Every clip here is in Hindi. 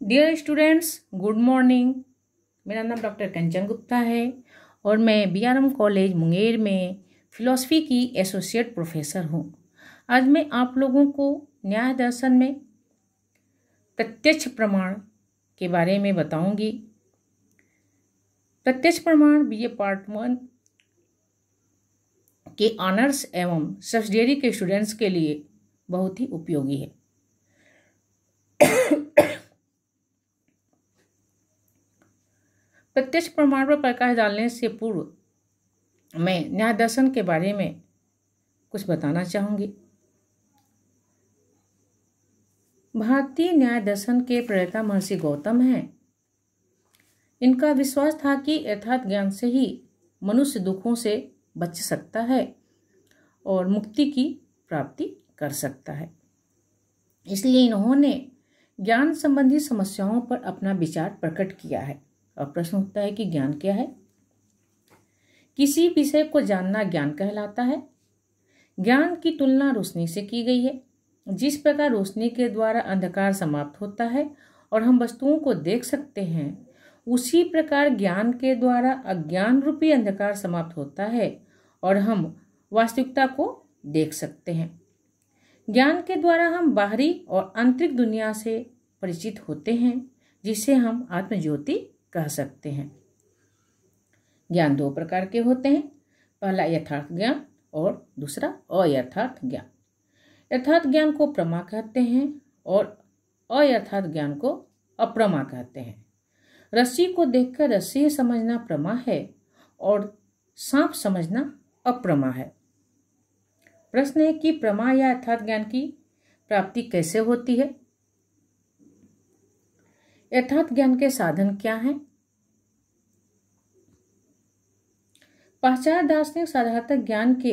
Dear students, good morning. मेरा नाम डॉक्टर कंचन गुप्ता है और मैं बीआरएम कॉलेज मुंगेर में फ़िलॉसफ़ी की एसोसिएट प्रोफेसर हूँ। आज मैं आप लोगों को न्याय दर्शन में प्रत्यक्ष प्रमाण के बारे में बताऊंगी। प्रत्यक्ष प्रमाण बीए पार्ट 1 के ऑनर्स एवं सब्सिडियरी के स्टूडेंट्स के लिए बहुत ही उपयोगी है। प्रत्यक्ष प्रमाण पर प्रकाश डालने से पूर्व मैं न्याय दर्शन के बारे में कुछ बताना चाहूँगी। भारतीय न्याय दर्शन के प्रणेता महर्षि गौतम हैं। इनका विश्वास था कि यथार्थ ज्ञान से ही मनुष्य दुखों से बच सकता है और मुक्ति की प्राप्ति कर सकता है। इसलिए इन्होंने ज्ञान संबंधी समस्याओं पर अपना विचार प्रकट किया है। और प्रश्न उठता है कि ज्ञान क्या है? किसी विषय को जानना ज्ञान कहलाता है। ज्ञान की तुलना रोशनी से की गई है। जिस प्रकार रोशनी के द्वारा अंधकार समाप्त होता है और हम वस्तुओं को देख सकते हैं, उसी प्रकार ज्ञान के द्वारा अज्ञान रूपी अंधकार समाप्त होता है और हम वास्तविकता को देख सकते हैं। ज्ञान के द्वारा हम बाहरी और आंतरिक दुनिया से परिचित होते हैं, जिसे हम आत्मज्योति कह सकते हैं। ज्ञान दो प्रकार के होते हैं, पहला यथार्थ ज्ञान और दूसरा अयथार्थ ज्ञान। यथार्थ ज्ञान को प्रमा कहते हैं और अयथार्थ ज्ञान को अप्रमा कहते हैं। रस्सी को देखकर रस्सी समझना प्रमा है और सांप समझना अप्रमा है। प्रश्न है कि प्रमा या यथार्थ ज्ञान की प्राप्ति कैसे होती है? यथार्थ ज्ञान के साधन क्या हैं? पाश्चात्य दार्शनिक साधारणतः ज्ञान के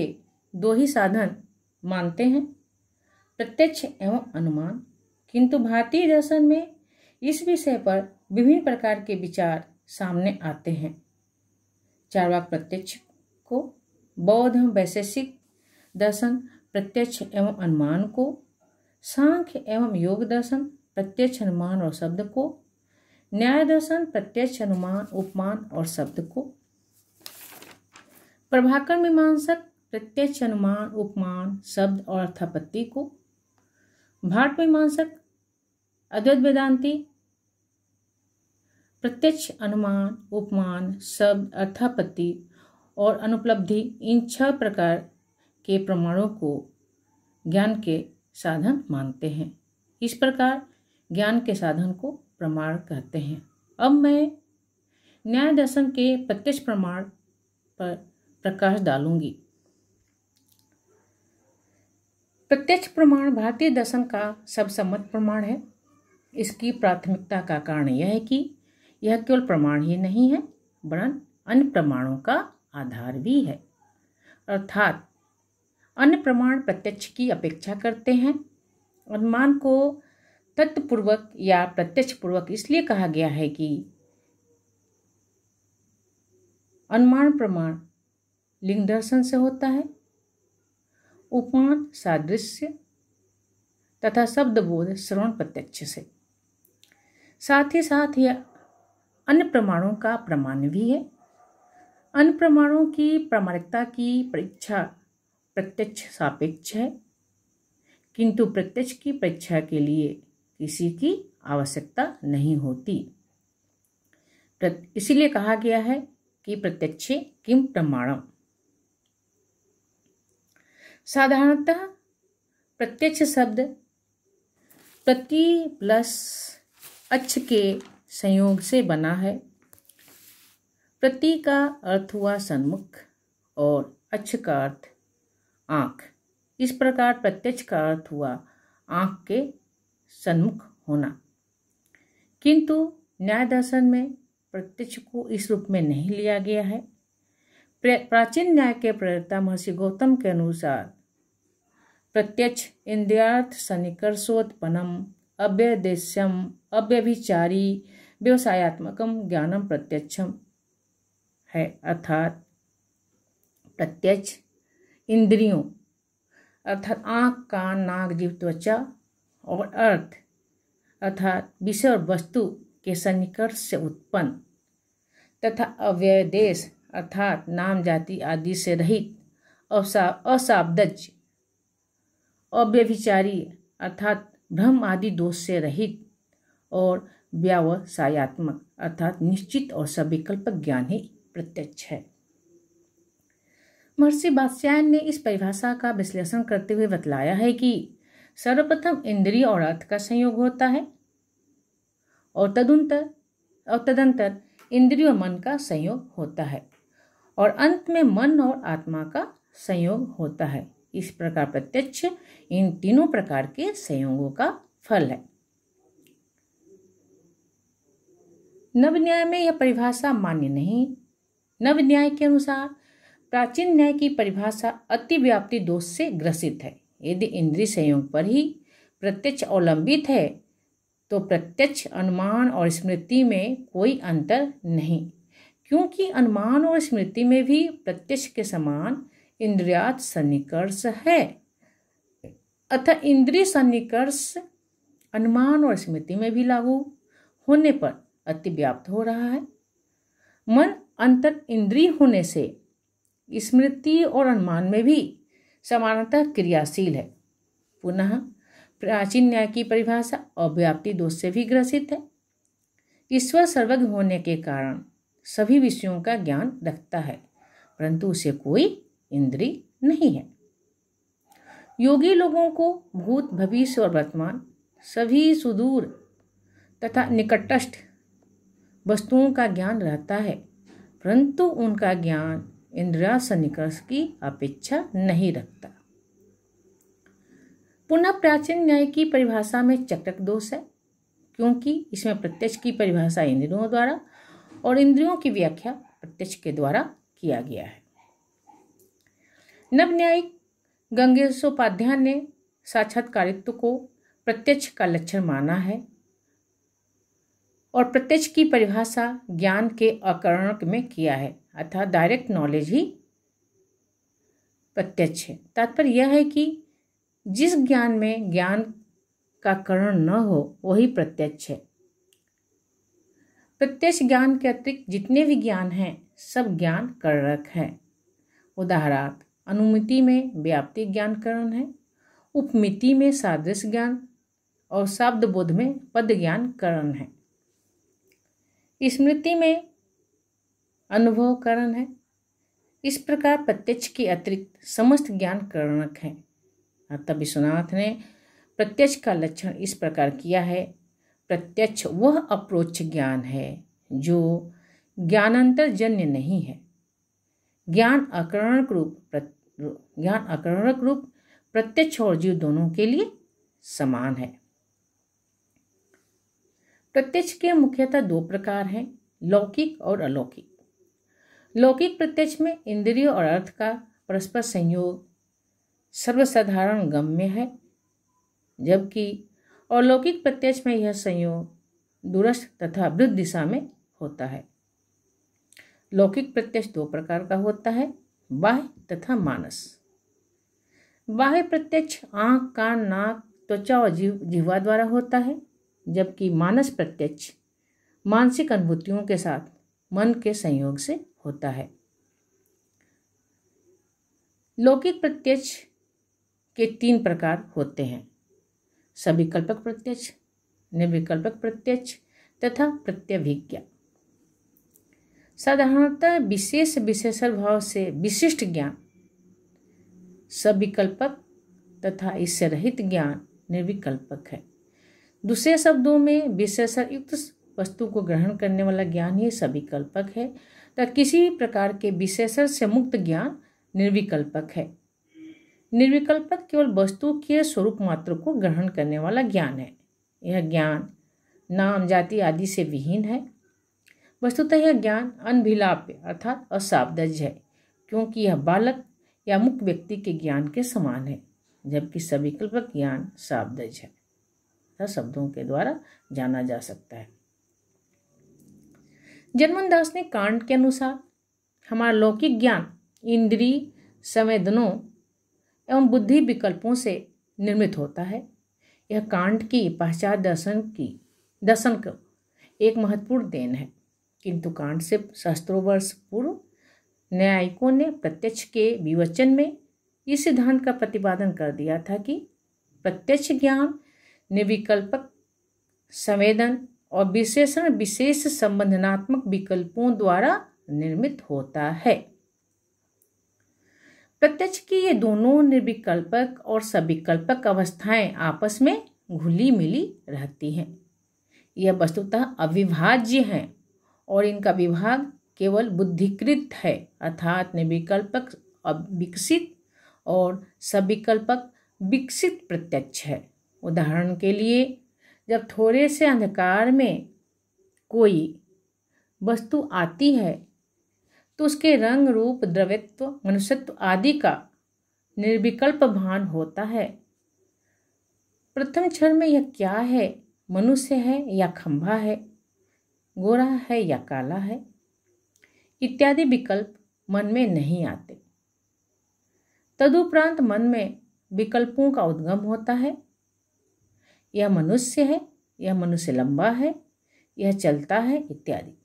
दो ही साधन मानते हैं, प्रत्यक्ष एवं अनुमान। किंतु भारतीय दर्शन में इस विषय पर विभिन्न प्रकार के विचार सामने आते हैं। चार्वाक प्रत्यक्ष को, बौद्ध वैशेषिक दर्शन प्रत्यक्ष एवं अनुमान को, सांख्य एवं योग दर्शन प्रत्यक्ष अनुमान और शब्द को, न्याय दर्शन प्रत्यक्ष अनुमान उपमान और शब्द को, प्रभाकर मीमांसक प्रत्यक्ष अनुमान उपमान शब्द और अर्थापत्ति को, भाट मीमांसक अद्वैत वेदांती प्रत्यक्ष अनुमान उपमान शब्द अर्थापत्ति और अनुपलब्धि, इन 6 प्रकार के प्रमाणों को ज्ञान के साधन मानते हैं। इस प्रकार ज्ञान के साधन को प्रमाण कहते हैं। अब मैं न्याय दर्शन के प्रत्यक्ष प्रमाण पर प्रकाश डालूंगी। प्रत्यक्ष प्रमाण भारतीय दर्शन का सर्वसम्मत प्रमाण है। इसकी प्राथमिकता का कारण यह है कि यह केवल प्रमाण ही नहीं है, वरन अन्य प्रमाणों का आधार भी है। अर्थात अन्य प्रमाण प्रत्यक्ष की अपेक्षा करते हैं। अनुमान को तत्पूर्वक या प्रत्यक्ष पूर्वक इसलिए कहा गया है कि अनुमान प्रमाण लिंग दर्शन से होता है, उपमान सादृश्य तथा शब्दबोध श्रवण प्रत्यक्ष से। साथ ही साथ यह अन्य प्रमाणों का प्रमाण भी है। अन्य प्रमाणों की प्रामाणिकता की परीक्षा प्रत्यक्ष सापेक्ष है, किंतु प्रत्यक्ष की परीक्षा के लिए किसी की आवश्यकता नहीं होती। इसीलिए कहा गया है कि प्रत्यक्षे किम प्रमाणम। साधारणतः प्रत्यक्ष शब्द प्रति प्लस अक्ष के संयोग से बना है। प्रति का अर्थ हुआ सन्मुख और अक्ष का अर्थ आँख। इस प्रकार प्रत्यक्ष का अर्थ हुआ आँख के सन्मुख होना। किंतु न्याय दर्शन में प्रत्यक्ष को इस रूप में नहीं लिया गया है। प्राचीन न्याय के प्रणेता महर्षि गौतम के अनुसार प्रत्यक्ष इंद्रियार्थ सन्निकर्षोत्पन्नम अव्यदेश्यम अव्यभिचारी व्यवसायात्मकम ज्ञानम प्रत्यक्षम है। अर्थात प्रत्यक्ष इंद्रियों अर्थात आँख कान नाक जीभ त्वचा और अर्थ अर्थात विषय और वस्तु के सन्निकर्ष से उत्पन्न, तथा अव्ययदेश अर्थात नाम जाति आदि से रहित, अशाब्दज, अव्यभिचारी अर्थात भ्रम आदि दोष से रहित, और व्यावसायात्मक अर्थात निश्चित और सविकल्पक ज्ञान ही प्रत्यक्ष है। महर्षि वात्स्यायन ने इस परिभाषा का विश्लेषण करते हुए बतलाया है कि सर्वप्रथम इंद्रिय और अर्थ का संयोग होता है और तदंतर इंद्रिय और मन का संयोग होता है और अंत में मन और आत्मा का संयोग होता है। इस प्रकार प्रत्यक्ष इन तीनों प्रकार के संयोगों का फल है। नव न्याय में यह परिभाषा मान्य नहीं। नव न्याय के अनुसार प्राचीन न्याय की परिभाषा अतिव्याप्ति दोष से ग्रसित है। यदि इंद्रिय संयोग पर ही प्रत्यक्ष अवलंबित है तो प्रत्यक्ष अनुमान और स्मृति में कोई अंतर नहीं, क्योंकि अनुमान और स्मृति में भी प्रत्यक्ष के समान इंद्रियार्थ सन्निकर्ष है। अतः इंद्रिय सन्निकर्ष अनुमान और स्मृति में भी लागू होने पर अतिव्याप्त हो रहा है। मन अंतर इंद्रिय होने से स्मृति और अनुमान में भी समानतः क्रियाशील है। पुनः प्राचीन न्याय की परिभाषा अव्याप्ति दोष से भी ग्रसित है। ईश्वर सर्वज्ञ होने के कारण सभी विषयों का ज्ञान रखता है, परंतु उसे कोई इंद्रिय नहीं है। योगी लोगों को भूत, भविष्य और वर्तमान सभी सुदूर तथा निकटस्थ वस्तुओं का ज्ञान रहता है, परंतु उनका ज्ञान इंद्रिय सन्निकर्ष की अपेक्षा नहीं रखता। पुनः प्राचीन न्याय की परिभाषा में चक्रक दोष है, क्योंकि इसमें प्रत्यक्ष की परिभाषा इंद्रियों द्वारा और इंद्रियों की व्याख्या प्रत्यक्ष के द्वारा किया गया है। नवन्यायिक गंगेशोपाध्याय ने साक्षात्कारित्व को प्रत्यक्ष का लक्षण माना है और प्रत्यक्ष की परिभाषा ज्ञान के अकरणक में किया है, अर्थात डायरेक्ट नॉलेज ही प्रत्यक्ष है। तात्पर्य यह है कि जिस ज्ञान में ज्ञान का करण न हो वही प्रत्यक्ष है। प्रत्यक्ष ज्ञान के अतिरिक्त जितने भी ज्ञान हैं सब ज्ञान करणक है। उदाहरणार्थ अनुमिति में व्याप्ति ज्ञान करण है, उपमिति में सादृश्य ज्ञान और शब्द बोध में पद ज्ञान करण है, स्मृति में अनुभव करण है। इस प्रकार प्रत्यक्ष के अतिरिक्त समस्त ज्ञान करणक है। अतः विश्वनाथ ने प्रत्यक्ष का लक्षण इस प्रकार किया है। प्रत्यक्ष वह अप्रोच्य ज्ञान है जो ज्ञानांतर जन्य नहीं है। ज्ञान अकरणक रूप प्रत्यक्ष और जीव दोनों के लिए समान है। प्रत्यक्ष के मुख्यतः दो प्रकार हैं, लौकिक और अलौकिक। लौकिक प्रत्यक्ष में इंद्रिय और अर्थ का परस्पर संयोग सर्वसाधारण गम्य है, जबकि अलौकिक प्रत्यक्ष में यह संयोग दूरस्थ तथा विरुद्ध दिशा में होता है। लौकिक प्रत्यक्ष दो प्रकार का होता है, बाह्य तथा मानस। बाह्य प्रत्यक्ष आंख, कान, नाक, त्वचा और जिह्वा द्वारा होता है, जबकि मानस प्रत्यक्ष मानसिक अनुभूतियों के साथ मन के संयोग से होता है। लौकिक प्रत्यक्ष के तीन प्रकार होते हैं, सविकल्पक प्रत्यक्ष, निर्विकल्पक प्रत्यक्ष तथा प्रत्यभिज्ञा। साधारणतः विशेष विशेषण भाव से विशिष्ट ज्ञान सविकल्पक तथा इससे रहित ज्ञान निर्विकल्पक है। दूसरे शब्दों में विशेषण युक्त वस्तु को ग्रहण करने वाला ज्ञान ही सविकल्पक है तथा किसी प्रकार के विशेषण से मुक्त ज्ञान निर्विकल्पक है। निर्विकल्पक केवल वस्तु के स्वरूप मात्र को ग्रहण करने वाला ज्ञान है। यह ज्ञान नाम, जाति आदि से विहीन है। वस्तुतः यह ज्ञान अनभिलाप्य अर्थात अशाब्दज है, क्योंकि यह बालक या मुक्त व्यक्ति के ज्ञान के समान है, जबकि सविकल्पक ज्ञान शाब्दज है, शब्दों के द्वारा जाना जा सकता है। जर्मन दार्शनिक कांट के अनुसार हमारा लौकिक ज्ञान इंद्रिय, संवेदनों एवं बुद्धि विकल्पों से निर्मित होता है। यह कांट की पाश्चात्य दर्शन को एक महत्वपूर्ण देन है, किंतु कांट से सहस्त्रों वर्ष पूर्व न्यायिकों ने प्रत्यक्ष के विवेचन में इस सिद्धांत का प्रतिपादन कर दिया था कि प्रत्यक्ष ज्ञान निर्विकल्पक संवेदन और विशेषण विशेष संबंधनात्मक विकल्पों द्वारा निर्मित होता है। प्रत्यक्ष की ये दोनों निर्विकल्पक और सविकल्पक अवस्थाएं आपस में घुली मिली रहती हैं। यह वस्तुतः अविभाज्य हैं और इनका विभाग केवल बुद्धिकृत है, अर्थात निर्विकल्पक विकसित और सविकल्पक विकसित प्रत्यक्ष है। उदाहरण के लिए, जब थोड़े से अंधकार में कोई वस्तु आती है तो उसके रंग, रूप, द्रव्यत्व, मनुष्यत्व आदि का निर्विकल्प भान होता है। प्रथम क्षण में यह क्या है, मनुष्य है या खंभा है, गोरा है या काला है, इत्यादि विकल्प मन में नहीं आते। तदुपरांत मन में विकल्पों का उद्गम होता है। यह मनुष्य है, यह मनुष्य लंबा है, यह चलता है, इत्यादि।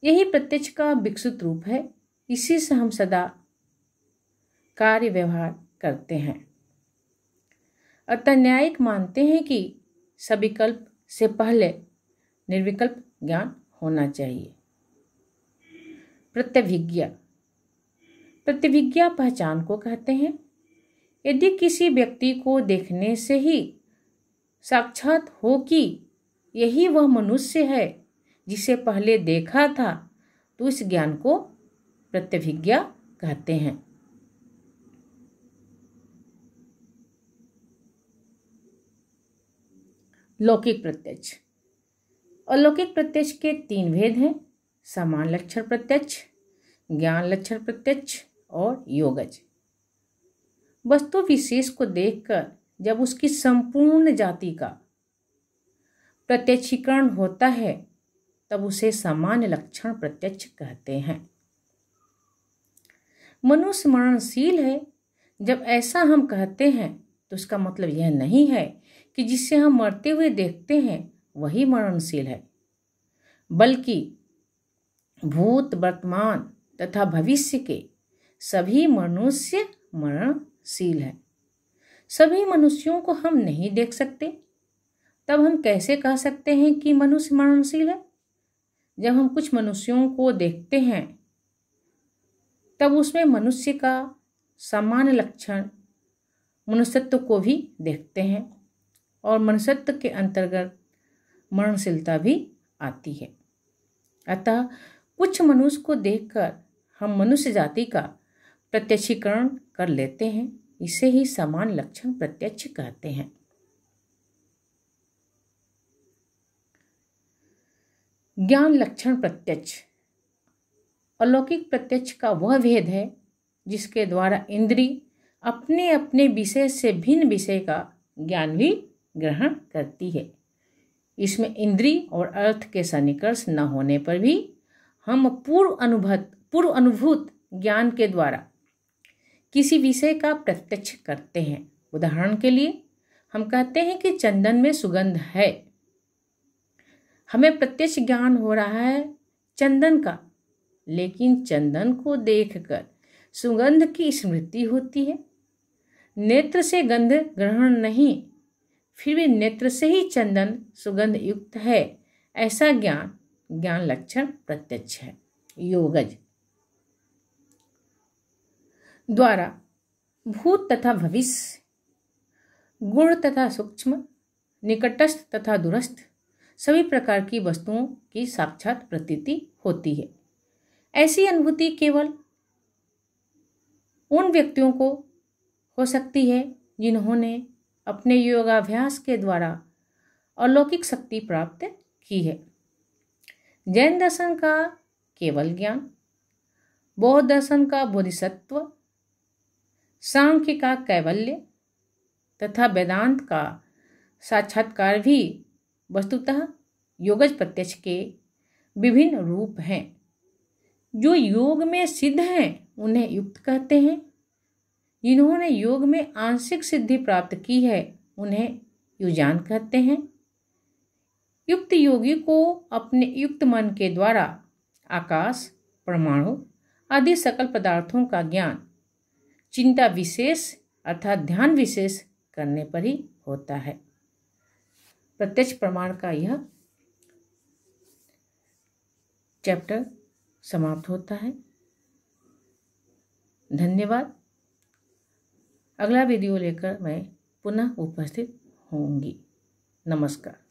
यही प्रत्यक्ष का विकसित रूप है। इसी से हम सदा कार्य व्यवहार करते हैं। अतः न्यायिक मानते हैं कि सविकल्प से पहले निर्विकल्प ज्ञान होना चाहिए। प्रत्यभिज्ञा। प्रत्यभिज्ञा पहचान को कहते हैं। यदि किसी व्यक्ति को देखने से ही साक्षात हो कि यही वह मनुष्य है जिसे पहले देखा था, तो इस ज्ञान को प्रत्यभिज्ञा कहते हैं। लौकिक प्रत्यक्ष। अलौकिक प्रत्यक्ष के 3 भेद हैं: समान लक्षण प्रत्यक्ष, ज्ञान लक्षण प्रत्यक्ष और योगज। वस्तु विशेष को देखकर जब उसकी संपूर्ण जाति का प्रत्यक्षीकरण होता है तब उसे सामान्य लक्षण प्रत्यक्ष कहते हैं। मनुष्य मरणशील है। जब ऐसा हम कहते हैं तो उसका मतलब यह नहीं है कि जिसे हम मरते हुए देखते हैं वही मरणशील है, बल्कि भूत, वर्तमान तथा भविष्य के सभी मनुष्य मरणशील है। सभी मनुष्यों को हम नहीं देख सकते, तब हम कैसे कह सकते हैं कि मनुष्य मरणशील है? जब हम कुछ मनुष्यों को देखते हैं तब उसमें मनुष्य का सामान्य लक्षण मनुष्यत्व को भी देखते हैं और मनुष्यत्व के अंतर्गत मरणशीलता भी आती है। अतः कुछ मनुष्य को देखकर हम मनुष्य जाति का प्रत्यक्षीकरण कर लेते हैं। इसे ही समान लक्षण प्रत्यक्ष कहते हैं। ज्ञान लक्षण प्रत्यक्ष। अलौकिक प्रत्यक्ष का वह भेद है जिसके द्वारा इंद्रिय अपने अपने विषय से भिन्न विषय का ज्ञान भी ग्रहण करती है। इसमें इंद्रिय और अर्थ के सन्निकर्ष न होने पर भी हम पूर्व अनुभूत ज्ञान के द्वारा किसी विषय का प्रत्यक्ष करते हैं। उदाहरण के लिए, हम कहते हैं कि चंदन में सुगंध है। हमें प्रत्यक्ष ज्ञान हो रहा है चंदन का, लेकिन चंदन को देखकर सुगंध की स्मृति होती है। नेत्र से गंध ग्रहण नहीं, फिर भी नेत्र से ही चंदन सुगंध युक्त है, ऐसा ज्ञान लक्षण प्रत्यक्ष है। योगज द्वारा भूत तथा भविष्य, गुण तथा सूक्ष्म, निकटस्थ तथा दूरस्थ सभी प्रकार की वस्तुओं की साक्षात प्रतीति होती है। ऐसी अनुभूति केवल उन व्यक्तियों को हो सकती है जिन्होंने अपने योगाभ्यास के द्वारा अलौकिक शक्ति प्राप्त की है। जैन दर्शन का केवल ज्ञान, बौद्ध दर्शन का बोधिसत्व, सांख्य का कैवल्य तथा वेदांत का साक्षात्कार भी वस्तुतः योगज प्रत्यक्ष के विभिन्न रूप हैं। जो योग में सिद्ध हैं उन्हें युक्त कहते हैं। जिन्होंने योग में आंशिक सिद्धि प्राप्त की है उन्हें युजान कहते हैं। युक्त योगी को अपने युक्त मन के द्वारा आकाश, परमाणु आदि सकल पदार्थों का ज्ञान चिंता विशेष अर्थात ध्यान विशेष करने पर ही होता है। प्रत्यक्ष प्रमाण का यह चैप्टर समाप्त होता है। धन्यवाद। अगला वीडियो लेकर मैं पुनः उपस्थित होंगी। नमस्कार।